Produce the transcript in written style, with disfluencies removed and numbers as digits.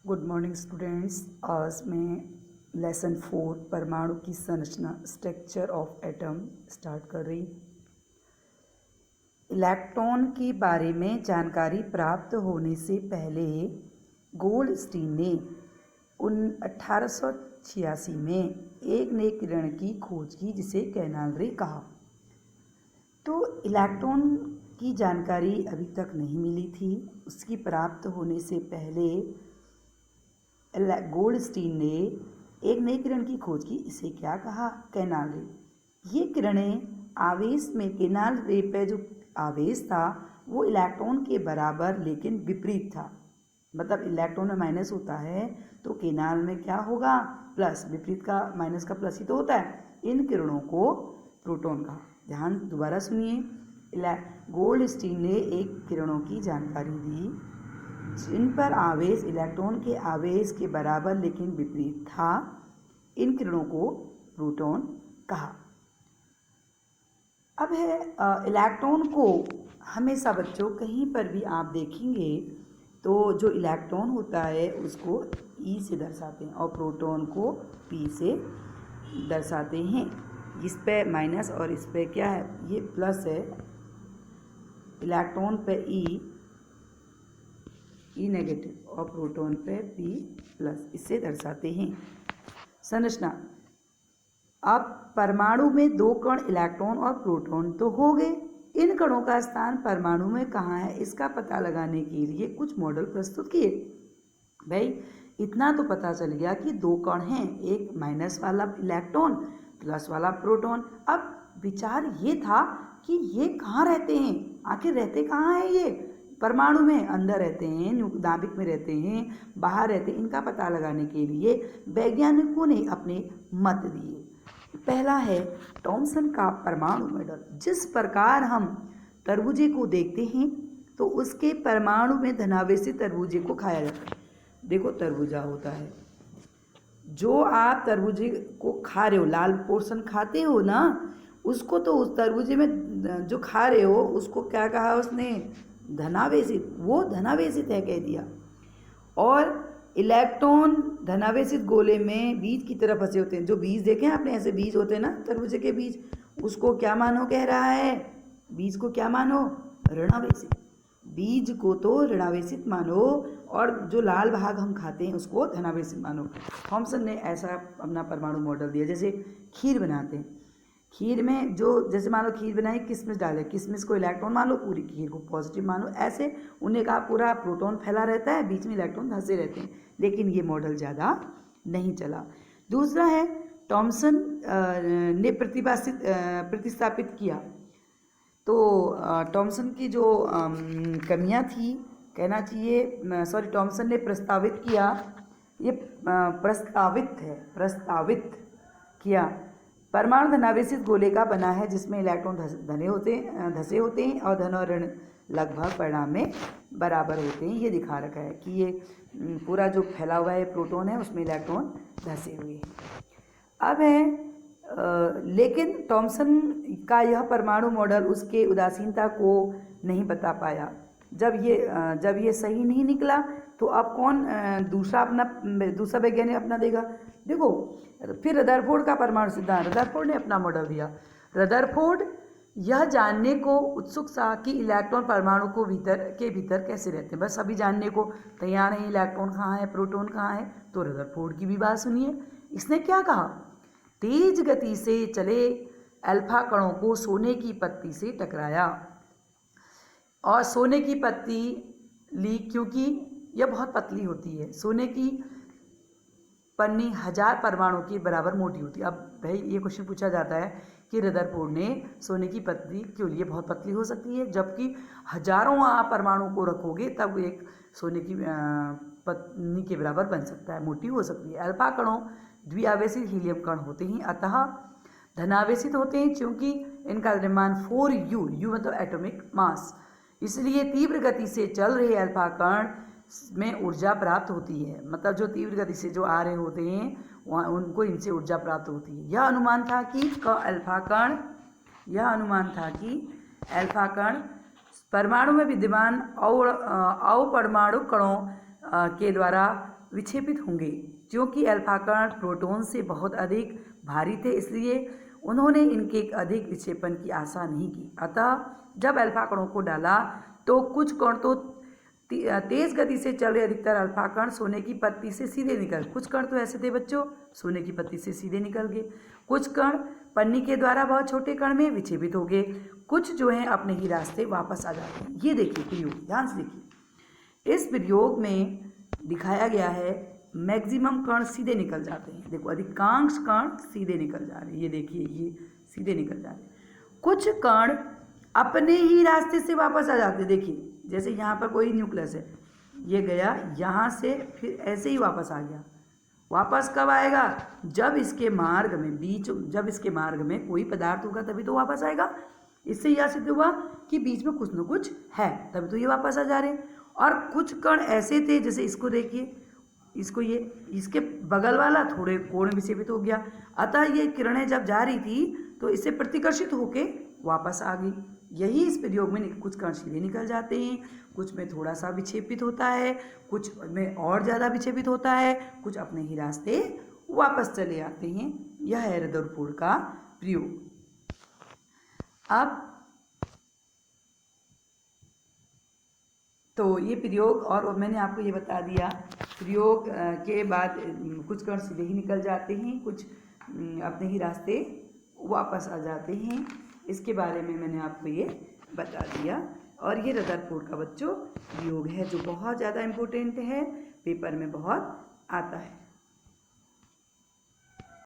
Good morning students. आज मैं lesson 4 परमाणु की संरचना स्ट्रक्चर ऑफ एटम स्टार्ट कर रही। इलेक्ट्रॉन के बारे में जानकारी प्राप्त होने से पहले गोल्डस्टीन ने 1886 में एक नए किरण की खोज की जिसे कैनाल रे कहा। तो इलेक्ट्रॉन की जानकारी अभी तक नहीं मिली थी। उसकी प्राप्त होने से पहले गोल्डस्टीन ने एक नई किरण की खोज की। इसे क्या कहा? कैनाल रे। ये किरणें आवेश में कैनाल रे पे जो आवेश था वो इलेक्ट्रॉन के बराबर लेकिन विपरीत था। मतलब इलेक्ट्रॉन में माइनस होता है तो कैनाल में क्या होगा? प्लस। विपरीत का माइनस का प्लस ही तो होता है। इन किरणों को प्रोटॉन कहा। ध्यान दोबारा सुनिए। गोल्डस्टीन ने एक किरणों की जानकारी दी जिन पर आवेश इलेक्ट्रॉन के आवेश के बराबर लेकिन विपरीत था। इन किरणों को प्रोटॉन कहा। अब है इलेक्ट्रॉन को हमेशा बच्चों कहीं पर भी आप देखेंगे तो जो इलेक्ट्रॉन होता है उसको ई से दर्शाते हैं और प्रोटॉन को पी से दर्शाते हैं। इस पे माइनस और इस पे क्या है? ये प्लस है। इलेक्ट्रॉन पे ई नेगेटिव और प्रोटॉन पे पी प्लस, इससे दर्शाते हैं। संरचना। अब परमाणु में 2 कण इलेक्ट्रॉन और प्रोटॉन तो हो गए। इन कणों का स्थान परमाणु में कहाँ है इसका पता लगाने के लिए कुछ मॉडल प्रस्तुत किए। भाई इतना तो पता चल गया कि 2 कण हैं, एक माइनस वाला इलेक्ट्रॉन प्लस वाला प्रोटॉन। अब विचार ये था कि ये कहाँ रहते हैं, आखिर रहते कहाँ हैं? ये परमाणु में अंदर रहते हैं, नाभिक में रहते हैं, बाहर रहते हैं। इनका पता लगाने के लिए वैज्ञानिकों ने अपने मत दिए। पहला है थॉमसन का परमाणु मॉडल। जिस प्रकार हम तरबूजे को देखते हैं तो उसके परमाणु में धनावेशित तरबूजे को खाया जाता है। देखो तरबूजा होता है, जो आप तरबूजे को खा रहे हो, लाल पोर्शन खाते हो ना, उसको तो उस तरबूजे में जो खा रहे हो उसको क्या कहा उसने? धनावेशित। वो धनावेशित है कह दिया। और इलेक्ट्रॉन धनावेशित गोले में बीज की तरफ फंसे होते हैं। जो बीज देखे आपने, ऐसे बीज होते हैं ना तरबूजे के बीज, उसको क्या मानो कह रहा है? बीज को क्या मानो? ऋणावेशित। बीज को तो ऋणावेशित मानो और जो लाल भाग हम खाते हैं उसको धनावेशित मानो। थॉमसन ने ऐसा अपना परमाणु मॉडल दिया। जैसे खीर बनाते हैं, खीर में जो जैसे मान लो खीर बनाई, किशमिश डाले, किशमिश को इलेक्ट्रॉन मान लो, पूरी खीर को पॉजिटिव मान लो। ऐसे उन्हें कहा पूरा प्रोटॉन फैला रहता है, बीच में इलेक्ट्रॉन धंसे रहते हैं। लेकिन ये मॉडल ज़्यादा नहीं चला। दूसरा है थॉमसन ने प्रतिस्थापित किया। तो थॉमसन की जो कमियां थी, कहना चाहिए सॉरी, थॉमसन ने प्रस्तावित किया, ये प्रस्तावित किया परमाणु धनावेशित गोले का बना है जिसमें इलेक्ट्रॉन धसे होते हैं और धन और ऋण लगभग परिणाम में बराबर होते हैं। ये दिखा रखा है कि ये पूरा जो फैला हुआ है प्रोटॉन है उसमें इलेक्ट्रॉन धसे हुए हैं। अब है लेकिन थॉमसन का यह परमाणु मॉडल उसके उदासीनता को नहीं बता पाया। जब ये सही नहीं निकला तो अब कौन दूसरा वैज्ञानिक अपना देगा? देखो फिर रदरफोर्ड का परमाणु सिद्धांत, रदरफोर्ड ने अपना मॉडल दिया। रदरफोर्ड यह जानने को उत्सुक था कि इलेक्ट्रॉन परमाणु को भीतर कैसे रहते हैं। बस अभी जानने को तैयार है इलेक्ट्रॉन कहाँ है, प्रोटॉन कहाँ है। तो रदरफोर्ड की भी बात सुनिए। इसने क्या कहा? तेज गति से चले अल्फा कणों को सोने की पत्ती से टकराया और सोने की पत्ती ली क्योंकि यह बहुत पतली होती है। सोने की पन्नी 1000 परमाणु के बराबर मोटी होती है। अब भाई ये क्वेश्चन पूछा जाता है कि रदरफोर्ड ने सोने की पत्ती क्यों लिए? बहुत पतली हो सकती है, जबकि हजारों आप परमाणु को रखोगे तब एक सोने की पत्नी के बराबर बन सकता है, मोटी हो सकती है। अल्फा कणों द्विआवेशित हीलियम कण होते हैं, अतः धनावेशित होते हैं क्योंकि इनका द्रव्यमान 4u, u मतलब एटॉमिक मास। इसलिए तीव्र गति से चल रहे अल्फा कण में ऊर्जा प्राप्त होती है। मतलब जो तीव्र गति से जो आ रहे होते हैं वहाँ उनको इनसे ऊर्जा प्राप्त होती है। यह अनुमान था कि अल्फा कण परमाणु में विद्यमान अपरमाणु कणों के द्वारा विक्षेपित होंगे। क्योंकि अल्फा कण प्रोटॉन से बहुत अधिक भारी थे, इसलिए उन्होंने इनके अधिक विक्षेपण की आशा नहीं की। अतः जब अल्फा कणों को डाला तो कुछ कण तो तेज गति से चल रहे अधिकतर अल्फा कण सोने की पत्ती से सीधे निकल, कुछ कण तो ऐसे थे बच्चों सोने की पत्ती से सीधे निकल गए, कुछ कण पन्नी के द्वारा बहुत छोटे कण में विक्षेपित हो गए, कुछ जो हैं अपने ही रास्ते वापस आ जाते हैं। ये देखिए प्रयोग, ध्यान से देखिए। इस प्रयोग में दिखाया गया है मैक्सिमम कण सीधे निकल जाते हैं। देखो अधिकांश कण सीधे निकल जा रहे हैं, ये देखिए ये सीधे निकल जा रहे हैं। कुछ कण अपने ही रास्ते से वापस आ जाते हैं। देखिए जैसे यहाँ पर कोई न्यूक्लियस है, ये गया यहाँ से फिर ऐसे ही वापस आ गया। वापस कब आएगा? जब इसके मार्ग में कोई पदार्थ होगा तभी तो वापस आएगा। इससे यह सिद्ध हुआ कि बीच में कुछ न कुछ है, तभी तो ये वापस आ जा रहे हैं। और कुछ कण ऐसे थे, जैसे इसको देखिए, इसके बगल वाला थोड़े कोण विक्षेपित हो गया, अतः ये किरणें जब जा रही थी तो इससे प्रतिकर्षित होके वापस आ गई। यही इस प्रयोग में कुछ कण सीधे निकल जाते हैं, कुछ में थोड़ा सा विक्षेपित होता है, कुछ में और ज़्यादा विक्षेपित होता है, कुछ अपने ही रास्ते वापस चले आते हैं। यह है रदरफोर्ड का प्रयोग। अब तो ये प्रयोग, और मैंने आपको ये बता दिया प्रयोग के बाद कुछ कण सीधे ही निकल जाते हैं, कुछ अपने ही रास्ते वापस आ जाते हैं। इसके बारे में मैंने आपको ये बता दिया। और ये रदरफोर्ड का बच्चों प्रयोग है जो बहुत ज़्यादा इम्पोर्टेंट है, पेपर में बहुत आता है।